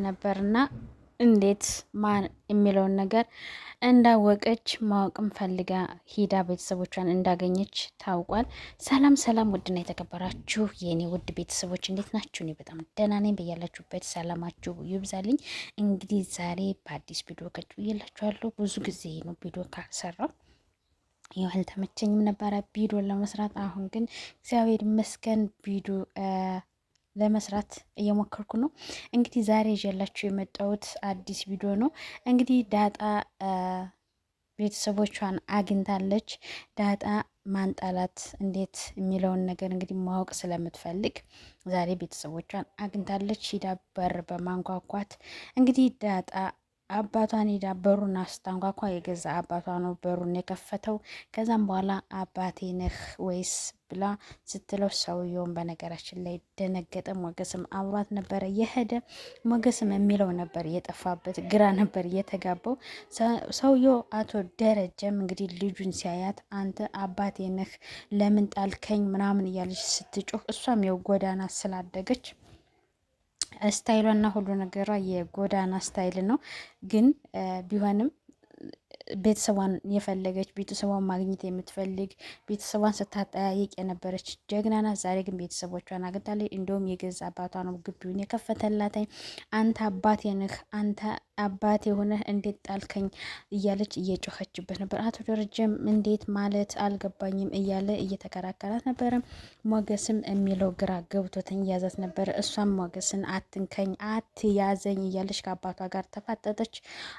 ነበርና እንዴት ማን የሚለውን ነገር እንዳወቀች ማወቅም ፈልጋ ሂዳ ቤተሰቦቿን እንዳገኘች ታውቋል። ሰላም ሰላም! ውድና የተከበራችሁ የእኔ ውድ ቤተሰቦች እንዴት ናችሁ? እኔ በጣም ደህና ነኝ። በያላችሁበት ሰላማችሁ ይብዛልኝ። እንግዲህ ዛሬ በአዲስ ቪዲዮ ከች ብዬላችኋለሁ። ብዙ ጊዜ ነው ቪዲዮ ካልሰራው ይኸው አልተመቸኝም ነበረ ቪዲዮ ለመስራት። አሁን ግን እግዚአብሔር ይመስገን ቪዲዮ ለመስራት እየሞከርኩ ነው። እንግዲህ ዛሬ ይዤላችሁ የመጣሁት አዲስ ቪዲዮ ነው። እንግዲህ ዳጣ ቤተሰቦቿን አግኝታለች። ዳጣ ማንጣላት እንዴት የሚለውን ነገር እንግዲህ ማወቅ ስለምትፈልግ ዛሬ ቤተሰቦቿን አግኝታለች። ሂዳ በር በማንኳኳት እንግዲህ ዳጣ አባቷን ሄዳ በሩን አስታንኳኳ። የገዛ አባቷ ነው በሩን የከፈተው። ከዛም በኋላ አባቴ ነህ ወይስ ብላ ስትለው ሰውየውን በነገራችን ላይ ደነገጠ። ሞገስም አብሯት ነበረ የሄደ። ሞገስም የሚለው ነበር የጠፋበት፣ ግራ ነበር የተጋባው። ሰውየው አቶ ደረጀም እንግዲህ ልጁን ሲያያት አንተ አባቴ ነህ ለምን ጣልከኝ ምናምን እያለች ስትጮህ፣ እሷም የው ጎዳና ስላደገች ስታይሏና ሁሉ ነገሯ የጎዳና ስታይል ነው። ግን ቢሆንም ቤተሰቧን የፈለገች ቤተሰቧን ማግኘት የምትፈልግ ቤተሰቧን ስታጠያይቅ የነበረች ጀግና ናት። ዛሬ ግን ቤተሰቦቿን አግኝታለች። እንዲሁም የገዛ አባቷ ነው ግቢውን የከፈተላትኝ። አንተ አባቴ ነህ፣ አንተ አባቴ የሆነህ እንዴት ጣልከኝ እያለች እየጮኸችበት ነበር። አቶ ደረጀም እንዴት ማለት አልገባኝም እያለ እየተከራከራት ነበረ። ሞገስም የሚለው ግራ ገብቶተኝ እያዛት ነበረ። እሷም ሞገስን አትንከኝ፣ አትያዘኝ እያለች ከአባቷ ጋር ተፋጠጠች።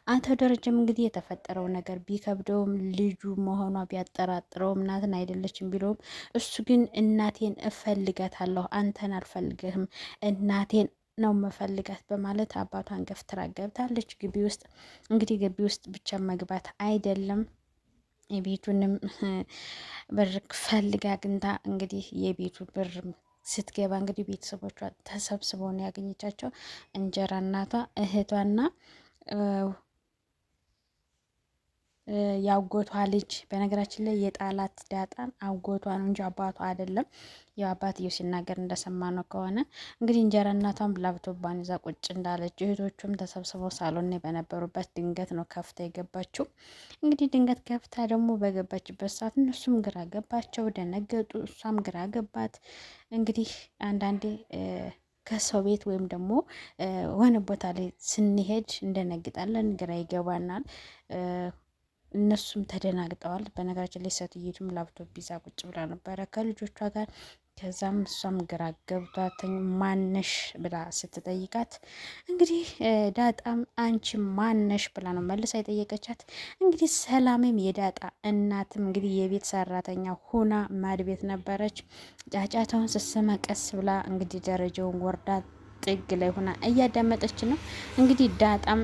አቶ ደረጀም እንግዲህ የተፈጠረው ነገር ቢከብደውም ልጁ መሆኗ ቢያጠራጥረውም እናትን አይደለችም ቢለውም እሱ ግን እናቴን እፈልጋታለሁ፣ አንተን አልፈልግህም፣ እናቴን ነው መፈልጋት በማለት አባቷን ገፍትራ ገብታለች። ግቢ ውስጥ እንግዲህ ግቢ ውስጥ ብቻ መግባት አይደለም የቤቱንም ብር ፈልጋ አግኝታ እንግዲህ የቤቱ ብር ስትገባ እንግዲህ ቤተሰቦቿ ተሰብስበው ነው ያገኘቻቸው። እንጀራ እናቷ፣ እህቷና ያጎቷ ልጅ። በነገራችን ላይ የጣላት ዳጣን አጎቷ ነው እንጂ አባቷ አይደለም። ያው አባትየው ሲናገር እንደሰማ ነው ከሆነ እንግዲህ እንጀራ እናቷም ላፕቶፓን ይዛ ቁጭ እንዳለች፣ እህቶቹም ተሰብስበው ሳሎን በነበሩበት ድንገት ነው ከፍታ የገባችው። እንግዲህ ድንገት ከፍታ ደግሞ በገባችበት ሰዓት እነሱም ግራ ገባቸው፣ ደነገጡ። እሷም ግራ ገባት። እንግዲህ አንዳንዴ ከሰው ቤት ወይም ደግሞ ሆነ ቦታ ላይ ስንሄድ እንደነግጣለን፣ ግራ ይገባናል። እነሱም ተደናግጠዋል። በነገራችን ላይ ሴትዮቱም ላፕቶፕ ይዛ ቁጭ ብላ ነበረ ከልጆቿ ጋር። ከዛም እሷም ግራ ገብቷተኝ ማነሽ ብላ ስትጠይቃት እንግዲህ ዳጣም አንቺ ማነሽ ብላ ነው መልሳ የጠየቀቻት። እንግዲህ ሰላምም የዳጣ እናትም እንግዲህ የቤት ሰራተኛ ሁና ማድቤት ነበረች። ጫጫታውን ስትሰማ ቀስ ብላ እንግዲህ ደረጃውን ወርዳ ጥግ ላይ ሁና እያዳመጠች ነው። እንግዲህ ዳጣም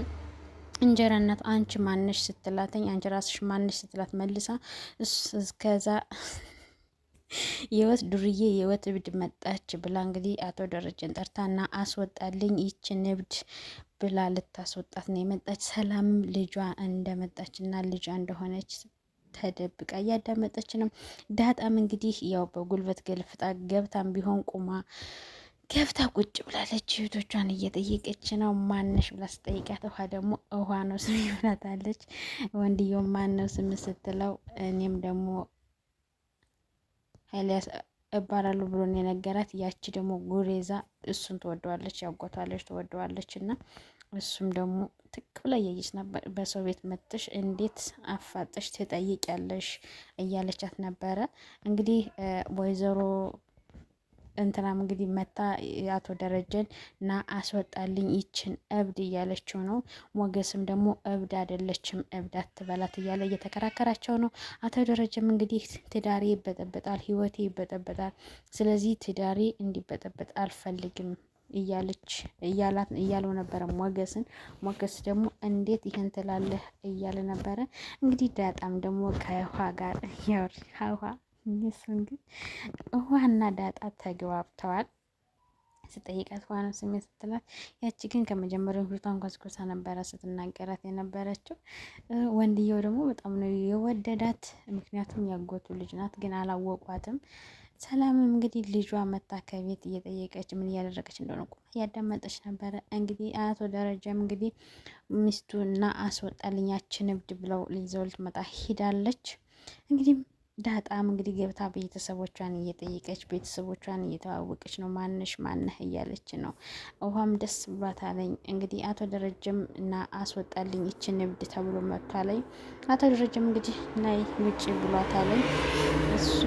እንጀራ እናት አንቺ ማነሽ ስትላተኝ አንቺ ራስሽ ማነሽ ስትላት መልሳ እስከዛ የወት ዱርዬ የወት እብድ መጣች ብላ እንግዲህ አቶ ደረጀን ጠርታና አስወጣልኝ ይችን እብድ ብላ ልታስወጣት ነው የመጣች። ሰላምም ልጇ እንደመጣችና ልጇ እንደሆነች ተደብቃ እያዳመጠች ነው። ዳጣም እንግዲህ ያው በጉልበት ገልፍጣ ገብታም ቢሆን ቁማ ገብታ ቁጭ ብላለች። እህቶቿን እየጠየቀች ነው። ማነሽ ብላ ስጠይቃት ውሃ ደግሞ ውሃ ነው ስም ይብላታለች። ወንድየው ማን ነው ስም ስትለው እኔም ደግሞ ኃይሌ እባላለሁ ብሎን የነገራት። ያቺ ደግሞ ጉሬዛ እሱን ትወደዋለች፣ ያጓቷለች ትወደዋለች። እና እሱም ደግሞ ትክ ብላ እያየች ነበር። በሰው ቤት መጥሽ እንዴት አፋጠሽ ትጠይቂያለሽ እያለቻት ነበረ። እንግዲህ ወይዘሮ እንትናም እንግዲህ መታ አቶ ደረጀን ና አስወጣልኝ ይችን እብድ እያለችው ነው። ሞገስም ደግሞ እብድ አይደለችም እብድ አትበላት እያለ እየተከራከራቸው ነው። አቶ ደረጀም እንግዲህ ትዳሬ ይበጠበጣል፣ ህይወቴ ይበጠበጣል፣ ስለዚህ ትዳሬ እንዲበጠበጥ አልፈልግም እያለው ነበረ ሞገስን። ሞገስ ደግሞ እንዴት ይህን ትላለህ እያለ ነበረ። እንግዲህ ዳጣም ደግሞ ከውሃ ጋር ውሃ እነሱን ግን ውሃና ዳጣ ተግባብተዋል። ስጠይቃት ውሃ ነው ስሜ ስትላት፣ ያቺ ግን ከመጀመሪያው ፊቷን ኮስኮሳ ነበረ ስትናገራት የነበረችው። ወንድየው ደግሞ በጣም ነው የወደዳት፣ ምክንያቱም ያጎቱ ልጅ ናት፣ ግን አላወቋትም። ሰላምም እንግዲህ ልጇ መታ ከቤት እየጠየቀች ምን እያደረገች እንደሆነ ቁማ እያዳመጠች ነበረ። እንግዲህ አቶ ደረጀም እንግዲህ ሚስቱና አስወጣልኛችን እብድ ብለው ይዘው ልትመጣ ሂዳለች። እንግዲህ ዳጣም እንግዲህ ገብታ ቤተሰቦቿን እየጠየቀች ቤተሰቦቿን እየተዋወቀች ነው። ማንሽ ማነህ እያለች ነው። ውሃም ደስ ብሏታለኝ። እንግዲህ አቶ ደረጀም እና አስወጣልኝ ይችን እብድ ተብሎ መጥቷለኝ። አቶ ደረጀም እንግዲህ ናይ ውጭ ብሏታለኝ። እሱ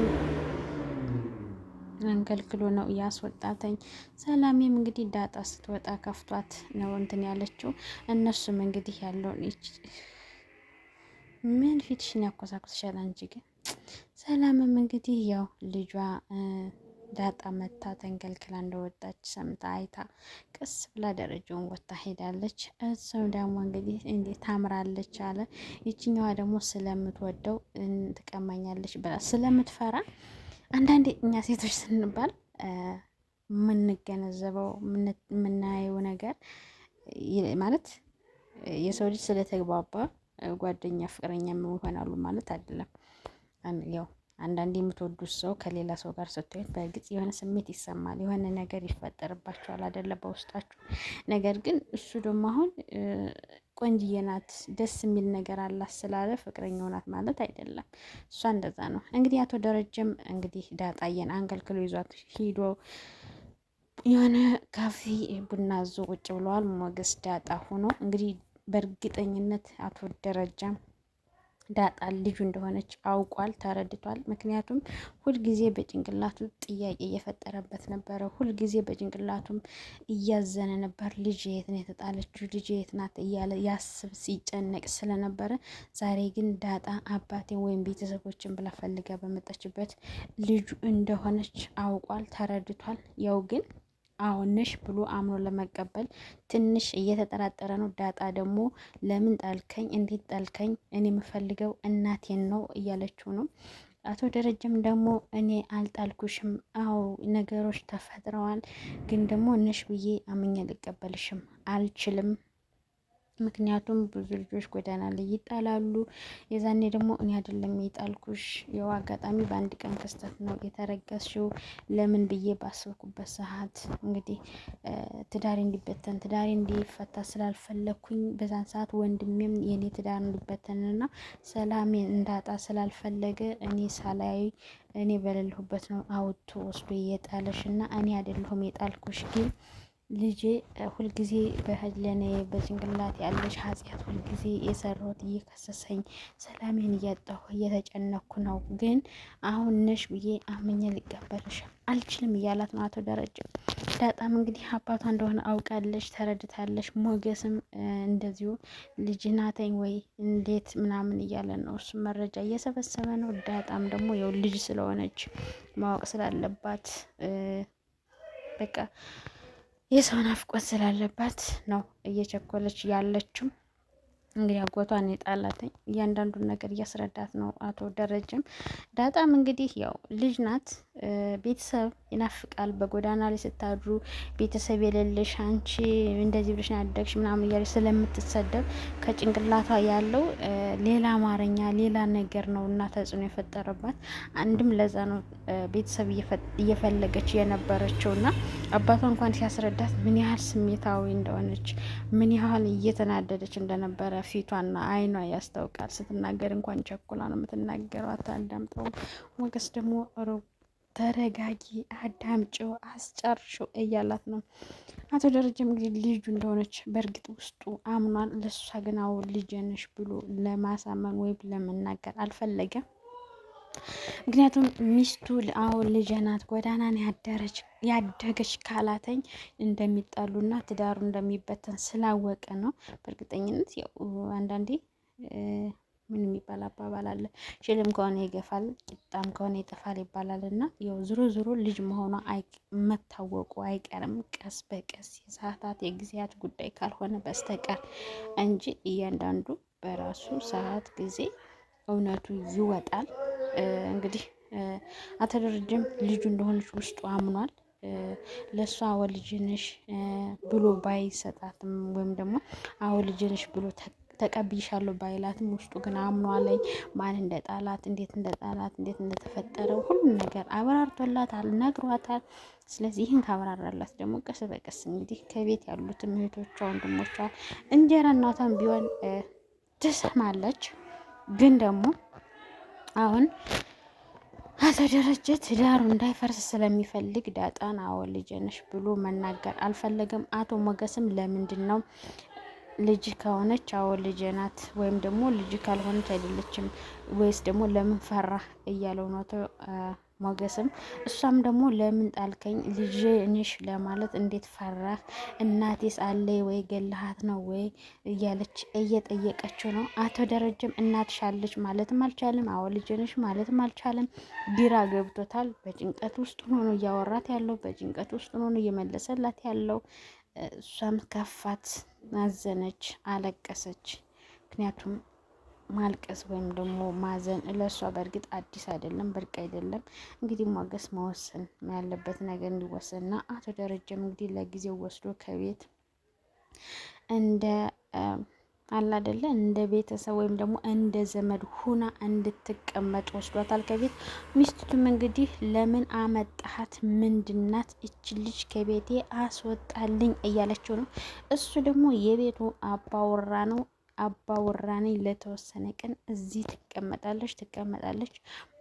አንከልክሎ ነው እያስወጣተኝ። ሰላሜም እንግዲህ ዳጣ ስትወጣ ከፍቷት ነው እንትን ያለችው። እነሱም እንግዲህ ያለውን ምን ፊትሽን ያኮሳኩስሻል አንቺ ግን። ሰላምም እንግዲህ ያው ልጇ ዳጣ መታ ተንከልክላ እንደወጣች ሰምታ አይታ ቀስ ብላ ደረጃውን ወጥታ ሄዳለች። እሱም ደግሞ እንግዲህ እንዴት ታምራለች አለ። ይችኛዋ ደግሞ ስለምትወደው ትቀማኛለች ብላ ስለምትፈራ አንዳንዴ እኛ ሴቶች ስንባል የምንገነዘበው የምናየው ነገር ማለት የሰው ልጅ ስለተግባባ ጓደኛ ፍቅረኛ ይሆናሉ ማለት አይደለም። ያው አንዳንዴ የምትወዱት ሰው ከሌላ ሰው ጋር ስትሆን በእርግጥ የሆነ ስሜት ይሰማል፣ የሆነ ነገር ይፈጠርባቸዋል አይደለ በውስጣችሁ። ነገር ግን እሱ ደግሞ አሁን ቆንጅዬ ናት ደስ የሚል ነገር አላት ስላለ ፍቅረኛው ናት ማለት አይደለም። እሷ እንደዛ ነው። እንግዲህ አቶ ደረጀም እንግዲህ ዳጣየን አንከልክሎ ይዟት ሂዶ የሆነ ካፌ ቡና ዞ ቁጭ ብለዋል። ሞገስ ዳጣ ሆኖ እንግዲህ በእርግጠኝነት አቶ ደረጃም ዳጣ ልጁ እንደሆነች አውቋል፣ ተረድቷል። ምክንያቱም ሁልጊዜ በጭንቅላቱ ጥያቄ እየፈጠረበት ነበረ። ሁልጊዜ በጭንቅላቱም እያዘነ ነበር። ልጅ የት ነው የተጣለችው? ልጅ የት ናት እያለ ያስብ ሲጨነቅ ስለነበረ ዛሬ ግን ዳጣ አባቴን ወይም ቤተሰቦችን ብላ ፈልጋ በመጣችበት ልጁ እንደሆነች አውቋል፣ ተረድቷል። ያው ግን አሁን ነሽ ብሎ አምኖ ለመቀበል ትንሽ እየተጠራጠረ ነው። ዳጣ ደግሞ ለምን ጣልከኝ? እንዴት ጣልከኝ? እኔ የምፈልገው እናቴን ነው እያለችው ነው። አቶ ደረጀም ደግሞ እኔ አልጣልኩሽም፣ አዎ ነገሮች ተፈጥረዋል፣ ግን ደግሞ ነሽ ብዬ አምኜ ልቀበልሽም አልችልም። ምክንያቱም ብዙ ልጆች ጎዳና ላይ ይጣላሉ። የዛኔ ደግሞ እኔ አይደለም የጣልኩሽ፣ ያው አጋጣሚ በአንድ ቀን ክስተት ነው የተረገዝሽው። ለምን ብዬ ባሰብኩበት ሰዓት እንግዲህ ትዳሬ እንዲበተን ትዳሬ እንዲፈታ ስላልፈለኩኝ በዛን ሰዓት ወንድሜም የኔ ትዳር እንዲበተንና ሰላሜን እንዳጣ ስላልፈለገ እኔ ሳላይ እኔ በሌለሁበት ነው አውጥቶ ወስዶ የጣለሽ እና እኔ አይደለሁም የጣልኩሽ ግን ልጄ ሁልጊዜ በህለኔ በጭንቅላት ያለሽ ኃጢአት ሁልጊዜ የሰራሁት እየከሰሰኝ ሰላሜን እያጣሁ እየተጨነኩ ነው። ግን አሁን ነሽ ብዬ አምኜ ሊቀበልሽ አልችልም እያላት ነው አቶ ደረጀ። ዳጣም እንግዲህ አባቷ እንደሆነ አውቃለች፣ ተረድታለች። ሞገስም እንደዚሁ ልጅ ናተኝ ወይ እንዴት ምናምን እያለ ነው። እሱም መረጃ እየሰበሰበ ነው። ዳጣም ደግሞ ያው ልጅ ስለሆነች ማወቅ ስላለባት በቃ የሰው ናፍቆት ስላለባት ነው እየቸኮለች ያለችው። እንግዲህ አጎቷን የጣላትኝ እያንዳንዱን ነገር እያስረዳት ነው አቶ ደረጀም። ዳጣም እንግዲህ ያው ልጅ ናት፣ ቤተሰብ ይናፍቃል። በጎዳና ላይ ስታድሩ ቤተሰብ የሌለሽ አንቺ እንደዚህ ብለሽ ያደግሽ ምናምን እያለች ስለምትሰደብ ከጭንቅላቷ ያለው ሌላ አማርኛ ሌላ ነገር ነው እና ተጽዕኖ የፈጠረባት አንድም ለዛ ነው ቤተሰብ እየፈለገች የነበረችው እና አባቷ እንኳን ሲያስረዳት ምን ያህል ስሜታዊ እንደሆነች ምን ያህል እየተናደደች እንደነበረ ፊቷና አይኗ ያስታውቃል። ስትናገር እንኳን ቸኩላ ነው የምትናገረው፣ አታዳምጠውም። ሞገስ ደግሞ ተረጋጊ፣ አዳምጪው፣ አስጨርሽው እያላት ነው። አቶ ደረጀም እንግዲህ ልጁ እንደሆነች በእርግጥ ውስጡ አምኗል። ለሷ ግን አዎ ልጄ ነሽ ብሎ ለማሳመን ወይም ለመናገር አልፈለገም። ምክንያቱም ሚስቱ አሁን ልጄ ናት ጎዳናን ያደገች ካላተኝ እንደሚጣሉና ትዳሩ እንደሚበተን ስላወቀ ነው። በእርግጠኝነት ያው አንዳንዴ ምን የሚባል አባባል አለ፣ ሽልም ከሆነ ይገፋል፣ ቂጣም ከሆነ ይጠፋል ይባላል። እና ያው ዞሮ ዞሮ ልጅ መሆኗ መታወቁ አይቀርም ቀስ በቀስ የሰዓታት የጊዜያት ጉዳይ ካልሆነ በስተቀር እንጂ እያንዳንዱ በራሱ ሰዓት ጊዜ እውነቱ ይወጣል። እንግዲህ አቶ ደረጀም ልጁ እንደሆነች ውስጡ አምኗል። ለእሷ አዎ ልጅ ነሽ ብሎ ባይሰጣትም ወይም ደግሞ አዎ ልጅ ነሽ ብሎ ተቀብይሻለሁ ባይላትም ውስጡ ግን አምኗለኝ። ማን እንደጣላት፣ እንዴት እንደጣላት፣ እንዴት እንደተፈጠረው ሁሉም ነገር አብራርቶላታል፣ ነግሯታል። ስለዚህ ይህን ካብራራላት ደግሞ ቀስ በቀስ እንግዲህ ከቤት ያሉትም እህቶቿ፣ ወንድሞቿ እንጀራ እናቷን ቢሆን ትሰማለች። ግን ደግሞ አሁን አቶ ደረጀ ትዳሩ እንዳይፈርስ ስለሚፈልግ ዳጣን አዎ ልጄ ነሽ ብሎ መናገር አልፈለገም። አቶ ሞገስም ለምንድን ነው ልጅ ከሆነች አዎ ልጄ ናት፣ ወይም ደግሞ ልጅ ካልሆነች አይደለችም፣ ወይስ ደግሞ ለምን ፈራህ እያለው ነው ሞገስም። እሷም ደግሞ ለምን ጣልከኝ ልጄ ነሽ ለማለት እንዴት ፈራህ? እናቴስ አለ ወይ ገለሃት ነው ወይ እያለች እየጠየቀችው ነው። አቶ ደረጀም እናትሽ አለች ማለትም አልቻለም፣ አዎ ልጄ ነሽ ማለትም አልቻለም። ግራ ገብቶታል። በጭንቀት ውስጥ ሆኖ ነው እያወራት ያለው፣ በጭንቀት ውስጥ ሆኖ ነው እየመለሰላት ያለው። እሷም ከፋት፣ አዘነች፣ አለቀሰች። ምክንያቱም ማልቀስ ወይም ደግሞ ማዘን ለእሷ በእርግጥ አዲስ አይደለም፣ ብርቅ አይደለም። እንግዲህ ሞገስ መወሰን ያለበት ነገር እንዲወሰንና አቶ ደረጀም እንግዲህ ለጊዜው ወስዶ ከቤት እንደ አላደለ እንደ ቤተሰብ ወይም ደግሞ እንደ ዘመድ ሁና እንድትቀመጥ ወስዷታል ከቤት። ሚስቱም እንግዲህ ለምን አመጣሃት? ምንድናት እች ልጅ? ከቤቴ አስወጣልኝ እያለችው ነው። እሱ ደግሞ የቤቱ አባወራ ነው። አባወራ ነኝ፣ ለተወሰነ ቀን እዚህ ትቀመጣለች፣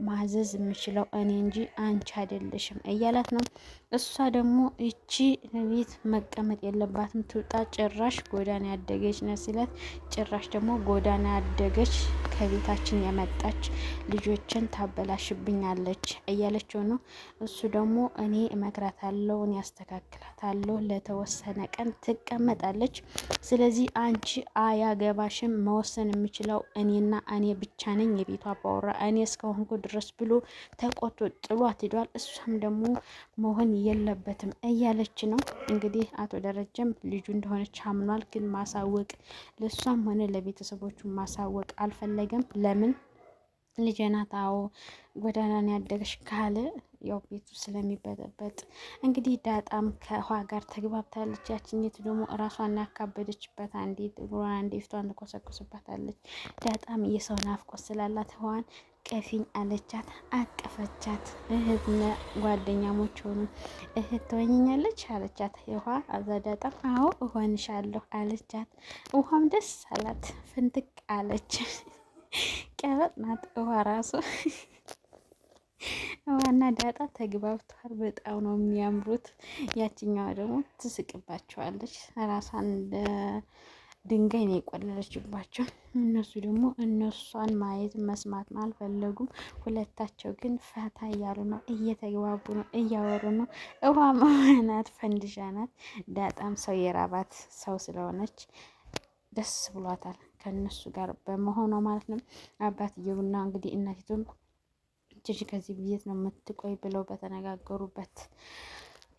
ማዘዝ የምችለው እኔ እንጂ አንቺ አይደለሽም እያላት ነው። እሷ ደግሞ እቺ ቤት መቀመጥ የለባትም ትውጣ፣ ጭራሽ ጎዳና ያደገች ነው ሲላት፣ ጭራሽ ደግሞ ጎዳና ያደገች ከቤታችን የመጣች ልጆችን ታበላሽብኛለች እያለችው ነው። እሱ ደግሞ እኔ እመክራታለሁ፣ እኔ ያስተካክላታለሁ፣ ለተወሰነ ቀን ትቀመጣለች። ስለዚህ አንቺ አያገባሽም፣ መወሰን የምችለው እኔና እኔ ብቻ ነኝ፣ የቤቷ አባወራ እኔ እስከሆንኩ ድረስ ብሎ ተቆጥቶ ጥሏት ሂዷል። እሷም ደግሞ መሆን የለበትም እያለች ነው። እንግዲህ አቶ ደረጀም ልጁ እንደሆነች አምኗል። ግን ማሳወቅ ለእሷም ሆነ ለቤተሰቦቹ ማሳወቅ አልፈለገም። ለምን? ልጄ ናት፣ አዎ ጎዳናን ያደገች ካለ ያው ቤቱ ስለሚበጠበጥ እንግዲህ ዳጣም ከውሃ ጋር ተግባብታለች። ያችኘቱ ደግሞ እራሷን ያካበደችበት፣ አንዴ እግሯን አንዴ ፊቷን ትኮሰኩስባታለች። ዳጣም የሰው ናፍቆት ስላላት ውሃን ቀፊኝ አለቻት፣ አቀፈቻት። እህት ጓደኛሞች ሆኑ። እህት ትወኝኛለች አለቻት ውሃ። አዛ ዳጣም አዎ እሆንሻለሁ አለቻት። ውሃም ደስ አላት፣ ፍንጥቅ አለች። ቀበጥ ናት ውሃ ራሱ። ውሃና ዳጣ ተግባብተዋል። በጣም ነው የሚያምሩት። ያችኛዋ ደግሞ ትስቅባቸዋለች። ራሷን ድንጋይ ነው የቆለለችባቸው። እነሱ ደግሞ እነሷን ማየት መስማት አልፈለጉም። ሁለታቸው ግን ፈታ እያሉ ነው፣ እየተግባቡ ነው፣ እያወሩ ነው። ውሃ መሆናት ፈንድሻ ናት። ዳጣም ሰው የራባት ሰው ስለሆነች ደስ ብሏታል ከእነሱ ጋር በመሆኗ ማለት ነው። አባትየውና እንግዲህ እናቲቱም ልጅ ከዚህ ቤት ነው የምትቆይ ብለው በተነጋገሩበት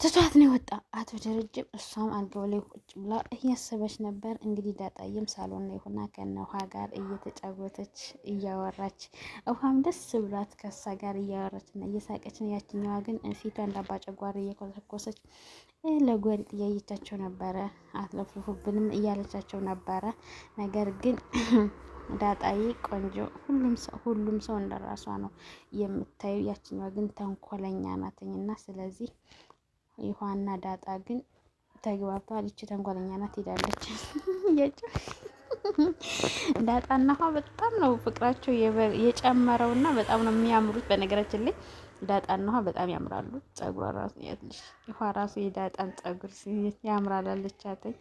ትቷት ነው የወጣ አቶ ደረጀም። እሷም አልጋው ላይ ቁጭ ብላ እያሰበች ነበር። እንግዲህ ዳጣዬም ሳሎን ላይ ሆና ከነ ውሃ ጋር እየተጫወተች እያወራች፣ ውሃም ደስ ብሏት ከሳ ጋር እያወራች እና እየሳቀች ነው። ያችኛዋ ግን ፊቷ እንዳባጨጓር እየኮሰኮሰች ለጎሪጥ እያየቻቸው ነበረ። አትለፍልፉብንም እያለቻቸው ነበረ። ነገር ግን ዳጣዬ ቆንጆ፣ ሁሉም ሰው እንደራሷ ነው የምታዩ። ያችኛዋ ግን ተንኮለኛ ናትኝና ስለዚህ ይኋና ዳጣ ግን ተግባብተዋል። ይቺ ተንኮለኛ ናት ሄዳለች። ዳጣና ውሃ በጣም ነው ፍቅራቸው የጨመረውና በጣም ነው የሚያምሩት። በነገራችን ላይ ዳጣና ውሃ በጣም ያምራሉ። ጸጉሯ ራሱ ያትልሽ ውሃ ራሱ የዳጣን ጸጉር ያምራል አለቻተኝ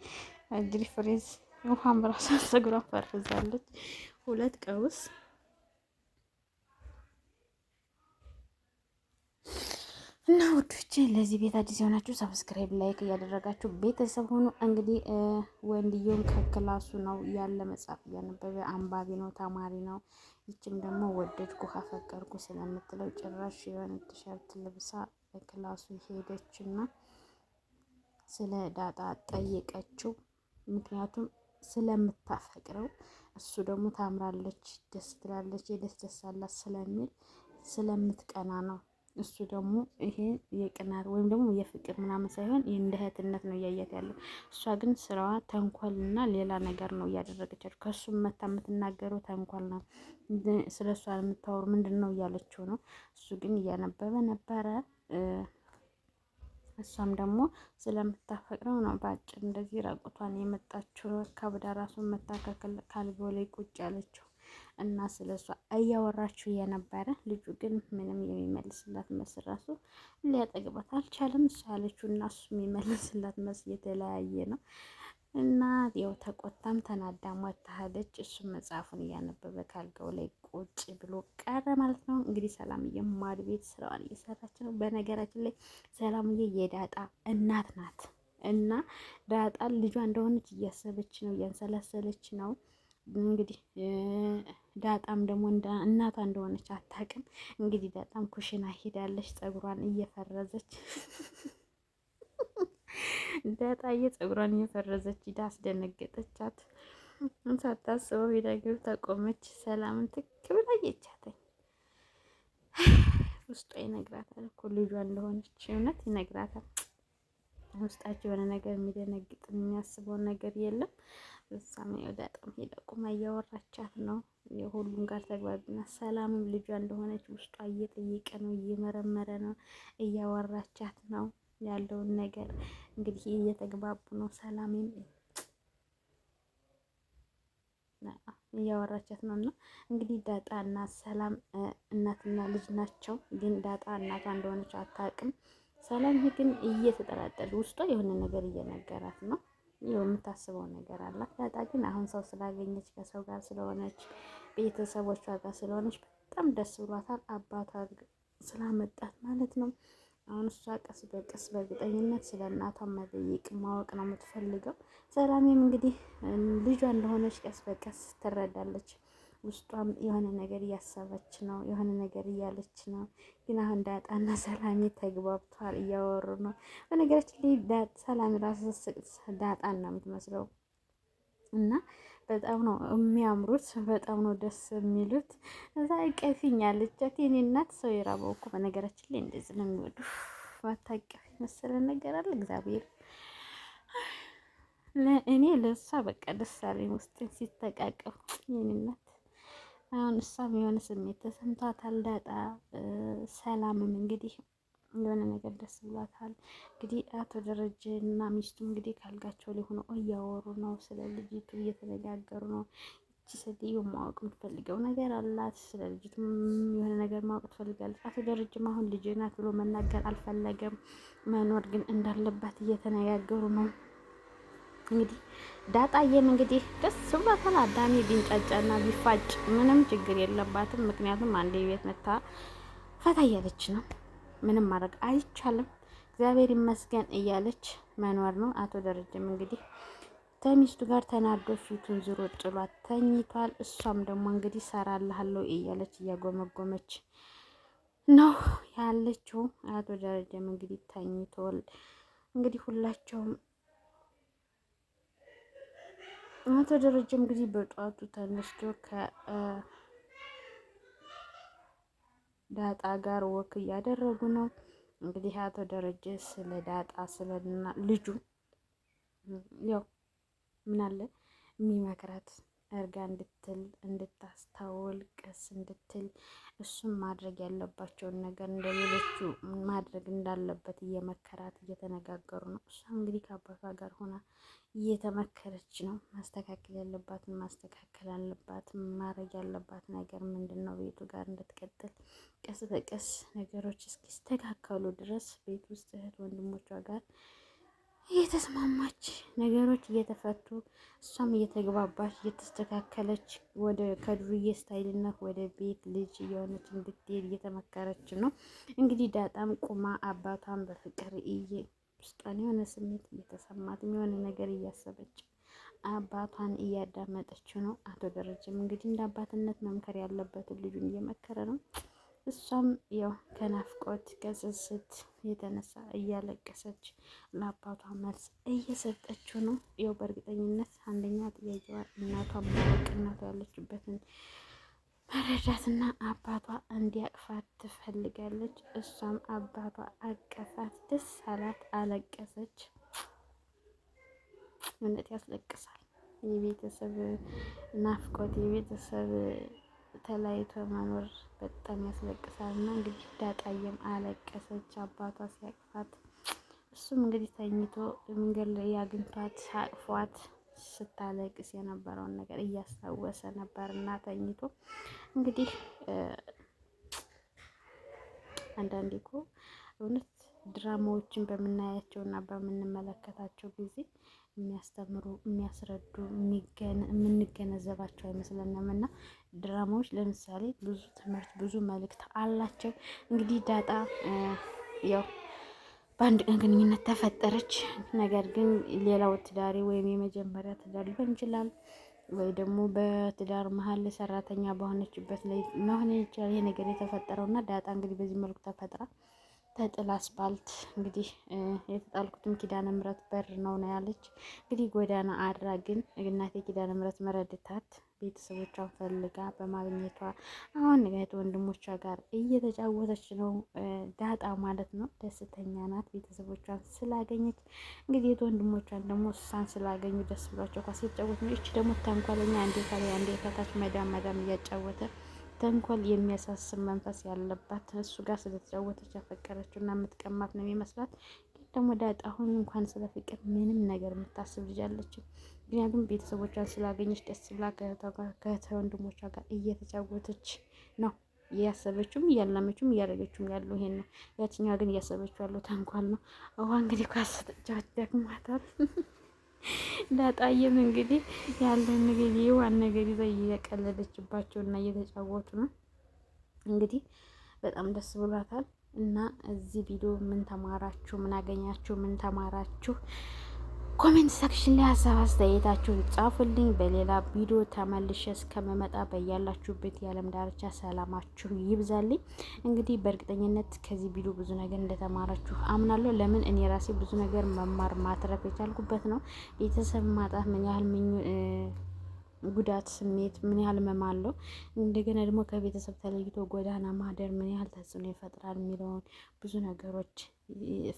እጅሪ ፍሬዝ። ውሃም ራሱ ጸጉሯን ፈርዛለች። ሁለት ቀውስ እና ውዶቼ ለዚህ ቤት አዲስ የሆናችሁ ሰብስክራይብ፣ ላይክ እያደረጋችሁ ቤተሰብ ሆኑ። እንግዲህ ወንድየውም ከክላሱ ነው ያለ፣ መጽሐፍ እያነበበ አንባቢ ነው፣ ተማሪ ነው። ይችም ደግሞ ወደድኩ ካፈቀርኩ ስለምትለው ጭራሽ የሆነ ቲሸርት ልብሳ ክላሱ ሄደችና ስለ ዳጣ ጠየቀችው። ምክንያቱም ስለምታፈቅረው፣ እሱ ደግሞ ታምራለች፣ ደስ ትላለች፣ የደስ ደስ አላት ስለሚል ስለምትቀና ነው እሱ ደግሞ ይሄ የቅናት ወይም ደግሞ የፍቅር ምናምን ሳይሆን እንደ እህትነት ነው እያያት ያለው። እሷ ግን ስራዋ ተንኮልና ሌላ ነገር ነው እያደረገች ያለው። ከእሱም መታ የምትናገረው ተንኮል ነው። ስለ እሷ የምታወሩ ምንድን ነው እያለችው ነው። እሱ ግን እያነበበ ነበረ። እሷም ደግሞ ስለምታፈቅረው ነው በአጭር እንደዚህ ራቁቷን የመጣችው። ከብዳ ራሱን መታከል ካልጋው ላይ ቁጭ ያለችው እና ስለ እሷ እያወራችው የነበረ። ልጁ ግን ምንም የሚመልስላት መስል ራሱ ሊያጠግባት አልቻለም። እሷ ያለችው እና እሱ የሚመልስላት መስል የተለያየ ነው። እና ያው ተቆጣም ተናዳም ወጥታለች። እሱም መጽሐፉን እያነበበ ካልጋው ላይ ቁጭ ብሎ ቀረ ማለት ነው። እንግዲህ ሰላምዬ ማድ ቤት ስራዋን እየሰራች ነው። በነገራችን ላይ ሰላምዬ የዳጣ እናት ናት እና ዳጣ ልጇ እንደሆነች እያሰበች ነው፣ እያንሰላሰለች ነው። እንግዲህ ዳጣም ደግሞ እናቷ እንደሆነች አታውቅም። እንግዲህ ዳጣም ኩሽና ሄዳለች ፀጉሯን እየፈረዘች ዳጣዬ ፀጉሯን እየፈረዘች ሂዳ አስደነገጠቻት። ሳታስበው ሄዳ ገብታ ቆመች። ሰላምን ትክ ብላ አየቻትኝ። ውስጧ ይነግራታል እኮ ልጇ እንደሆነች፣ እውነት ይነግራታል። ውስጣቸው የሆነ ነገር የሚደነግጥ የሚያስበውን ነገር የለም። እዛም ዳጣም ሄዳ ቁማ እያወራቻት ነው። የሁሉም ጋር ተግባቢና ሰላምም ልጇ እንደሆነች ውስጧ እየጠየቀ ነው፣ እየመረመረ ነው፣ እያወራቻት ነው ያለውን ነገር እንግዲህ እየተግባቡ ነው። ሰላምም እያወራቻት ነው። እና እንግዲህ ዳጣ እና ሰላም እናትና ልጅ ናቸው። ግን ዳጣ እናቷ እንደሆነች አታውቅም። ሰላም ግን እየተጠራጠረ ውስጧ የሆነ ነገር እየነገራት ነው። የምታስበው ነገር አላት። ዳጣ ግን አሁን ሰው ስላገኘች ከሰው ጋር ስለሆነች ቤተሰቦቿ ጋር ስለሆነች በጣም ደስ ብሏታል። አባቷ ስላመጣት ማለት ነው። አሁን እሷ ቀስ በቀስ በእርግጠኝነት ስለ እናቷ መጠየቅ ማወቅ ነው የምትፈልገው። ሰላሜም እንግዲህ ልጇ እንደሆነች ቀስ በቀስ ትረዳለች። ውስጧም የሆነ ነገር እያሰበች ነው፣ የሆነ ነገር እያለች ነው። ግን አሁን ዳጣና ሰላሜ ተግባብቷል፣ እያወሩ ነው። በነገራችን ላይ ሰላሜ ራሱ ዳጣን ነው የምትመስለው እና በጣም ነው የሚያምሩት፣ በጣም ነው ደስ የሚሉት። እዛ ቀፊኝ አለቻት። የኔ እናት ሰው የራበው እኮ በነገራችን ላይ እንደዚህ ነው የሚወዱ። ማታቀፍ መሰለ ነገር አለ። እግዚአብሔር እኔ ለእሷ በቃ ደስ አለኝ ውስጤን ሲተቃቀፍ። የኔ እናት አሁን እሷም የሆነ ስሜት ተሰምቷታል። ዳጣ ሰላምም እንግዲህ የሆነ ነገር ደስ ብሏታል። እንግዲህ አቶ ደረጀ እና ሚስቱ እንግዲህ ካልጋቸው ላይ ሆነው እያወሩ ነው። ስለ ልጅቱ እየተነጋገሩ ነው። እቺ ሴትዮ ማወቅ የምትፈልገው ነገር አላት። ስለ ልጅቱ የሆነ ነገር ማወቅ ትፈልጋለች። አቶ ደረጀም አሁን ልጅ ናት ብሎ መናገር አልፈለገም። መኖር ግን እንዳለባት እየተነጋገሩ ነው። እንግዲህ ዳጣዬም እንግዲህ ደስ ብሏታል። አዳሚ ቢንጫጫና ቢፋጭ ምንም ችግር የለባትም። ምክንያቱም አንዴ ቤት መታ ፈታ እያለች ነው። ምንም ማድረግ አይቻልም። እግዚአብሔር ይመስገን እያለች መኖር ነው። አቶ ደረጀም እንግዲህ ከሚስቱ ጋር ተናዶ ፊቱን ዙሮ ጥሏት ተኝቷል። እሷም ደግሞ እንግዲህ ሰራልሃለሁ እያለች እያጎመጎመች ነው ያለችው። አቶ ደረጀም እንግዲህ ተኝቷል። እንግዲህ ሁላቸውም አቶ ደረጀም እንግዲህ በጧቱ ተነስቶ ዳጣ ጋር ወክ እያደረጉ ነው። እንግዲህ አቶ ደረጀ ስለ ዳጣ ስለ ልጁ ያው ምን አለ የሚመክራት እርጋ እንድትል እንድታስታውል ቀስ እንድትል እሱም ማድረግ ያለባቸውን ነገር እንደሌሎቹ ማድረግ እንዳለበት እየመከራት እየተነጋገሩ ነው። እሷ እንግዲህ ከአባቷ ጋር ሆና እየተመከረች ነው። ማስተካከል ያለባትን ማስተካከል አለባት። ማድረግ ያለባት ነገር ምንድን ነው? ቤቱ ጋር እንድትቀጥል ቀስ በቀስ ነገሮች እስኪስተካከሉ ድረስ ቤት ውስጥ እህት ወንድሞቿ ጋር እየተስማማች ነገሮች እየተፈቱ እሷም እየተግባባች እየተስተካከለች ወደ ከዱርዬ ስታይልነት ወደ ቤት ልጅ እየሆነች እንድትሄድ እየተመከረች ነው። እንግዲህ ዳጣም ቁማ አባቷን በፍቅር ውስጧን የሆነ ስሜት እየተሰማት የሆነ ነገር እያሰበች አባቷን እያዳመጠችው ነው። አቶ ደረጀም እንግዲህ እንደ አባትነት መምከር ያለበትን ልጁን እየመከረ ነው። እሷም ያው ከናፍቆት ከስስት የተነሳ እያለቀሰች ለአባቷ መልስ እየሰጠችው ነው። ያው በእርግጠኝነት አንደኛ ጥያቄዋ እናቷ ማወቅ እናቷ ያለችበትን መረዳትና አባቷ እንዲያቅፋት ትፈልጋለች። እሷም አባቷ አቀፋት፣ ደስ አላት፣ አለቀሰች። እውነት ያስለቅሳል። የቤተሰብ ናፍቆት፣ የቤተሰብ ተለያይቶ መኖር በጣም ያስለቅሳል። እና እንግዲህ ዳጣየም አለቀሰች አባቷ ሲያቅፋት። እሱም እንግዲህ ተኝቶ መንገድ ላይ አግኝቷት አቅፏት ስታለቅስ የነበረውን ነገር እያስታወሰ ነበር እና ተኝቶ እንግዲህ አንዳንዴ እኮ እውነት ድራማዎችን በምናያቸው እና በምንመለከታቸው ጊዜ የሚያስተምሩ፣ የሚያስረዱ፣ የምንገነዘባቸው አይመስለንም እና ድራማዎች ለምሳሌ ብዙ ትምህርት፣ ብዙ መልእክት አላቸው። እንግዲህ ዳጣ ያው በአንድ ቀን ግንኙነት ተፈጠረች። ነገር ግን ሌላው ትዳሬ ወይም የመጀመሪያ ትዳር ሊሆን ይችላል ወይ ደግሞ በትዳር መሀል ሰራተኛ በሆነችበት ላይ መሆን ይችላል ይሄ ነገር የተፈጠረው እና ዳጣ እንግዲህ በዚህ መልኩ ተፈጥራ ተጥላ አስፓልት እንግዲህ የተጣልኩትም ኪዳነ ምሕረት በር ነው ያለች። እንግዲህ ጎዳና አድራ ግን እናቴ ኪዳነ ምሕረት መረድታት ቤተሰቦቿን ፈልጋ በማግኘቷ አሁን እህት ወንድሞቿ ጋር እየተጫወተች ነው ዳጣ ማለት ነው። ደስተኛ ናት ቤተሰቦቿን ስላገኘች። እንግዲህ እህት ወንድሞቿን ደግሞ እሷን ስላገኙ ደስ ብሏቸው ኳስ እየተጫወቱ ነው። ይቺ ደግሞ ተንኮለኛ አንዴ ከላይ አንዴ ከታች መዳም እያጫወተ ተንኮል የሚያሳስብ መንፈስ ያለባት እሱ ጋር ስለተጫወተች ያፈቀረችው እና የምትቀማት ነው የሚመስላት። ደግሞ ዳጣ አሁን እንኳን ስለ ፍቅር ምንም ነገር የምታስብ ልጅ አለችም። ምክንያቱም ቤተሰቦቿን ስላገኘች ደስ ብላ ከእህት ወንድሞቿ ጋር እየተጫወተች ነው እያሰበችውም እያለመችውም እያደረገችውም ያለው ይሄን ነው። ያችኛዋ ግን እያሰበችው ያለው ተንኳል ነው። ውሃ እንግዲህ ኳሰተጫወት ደክሟታል። ዳጣዬም እንግዲህ ያለን ነገር የዋን ነገር ይዛ እየቀለደችባቸው እና እየተጫወቱ ነው። እንግዲህ በጣም ደስ ብሏታል። እና እዚህ ቪዲዮ ምን ተማራችሁ? ምን አገኛችሁ? ምን ተማራችሁ? ኮሜንት ሰክሽን ላይ ሀሳብ አስተያየታችሁን ጻፉልኝ። በሌላ ቪዲዮ ተመልሼ እስከምመጣ በያላችሁበት የዓለም ዳርቻ ሰላማችሁ ይብዛልኝ። እንግዲህ በእርግጠኝነት ከዚህ ቪዲዮ ብዙ ነገር እንደተማራችሁ አምናለሁ። ለምን እኔ ራሴ ብዙ ነገር መማር ማትረፍ የቻልኩበት ነው። ቤተሰብ ማጣት ምን ያህል ጉዳት ስሜት ምን ያህል ህመም አለው። እንደገና ደግሞ ከቤተሰብ ተለይቶ ጎዳና ማደር ምን ያህል ተጽዕኖ ይፈጥራል የሚለውን ብዙ ነገሮች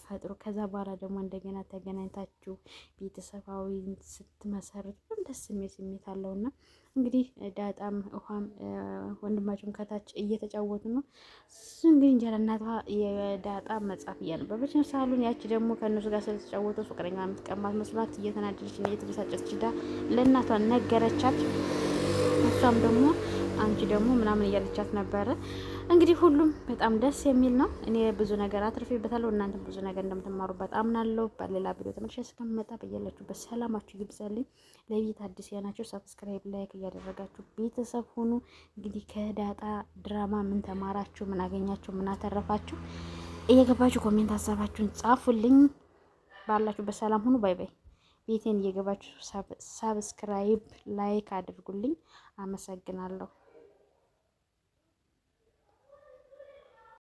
ፈጥሮ ከዛ በኋላ ደግሞ እንደገና ተገናኝታችሁ ቤተሰባዊ ስትመሰርቱ ደስ የሚል ስሜት አለውና እንግዲህ ዳጣም ውሃም ወንድማቸውን ከታች እየተጫወቱ ነው። እሱ እንግዲህ እንጀራ እናቷ የዳጣ መጽሐፍ እያነበበች ነው ሳሉን። ያቺ ደግሞ ከእነሱ ጋር ስለተጫወቱ ፍቅረኛ የምትቀማት መስሏት እየተናደደች እና እየተበሳጨች ዳ ለእናቷ ነገረቻት። እሷም ደግሞ አንቺ ደግሞ ምናምን እያለቻት ነበረ። እንግዲህ ሁሉም በጣም ደስ የሚል ነው። እኔ ብዙ ነገር አትርፌበታለሁ። እናንተም ብዙ ነገር እንደምትማሩበት አምናለሁ። በሌላ ቪዲዮ ተመልሼ እስከምመጣ በያላችሁበት ሰላማችሁ ይብዛልኝ። ለቤት አዲስ ያናችሁ ሰብስክራይብ፣ ላይክ እያደረጋችሁ ቤተሰብ ሁኑ። እንግዲህ ከዳጣ ድራማ ምን ተማራችሁ? ምን አገኛችሁ? ምን አተረፋችሁ? እየገባችሁ ኮሜንት ሀሳባችሁን ጻፉልኝ። ባላችሁበት ሰላም ሁኑ። ባይ ባይ። ቤቴን እየገባችሁ ሳብስክራይብ ላይክ አድርጉልኝ። አመሰግናለሁ።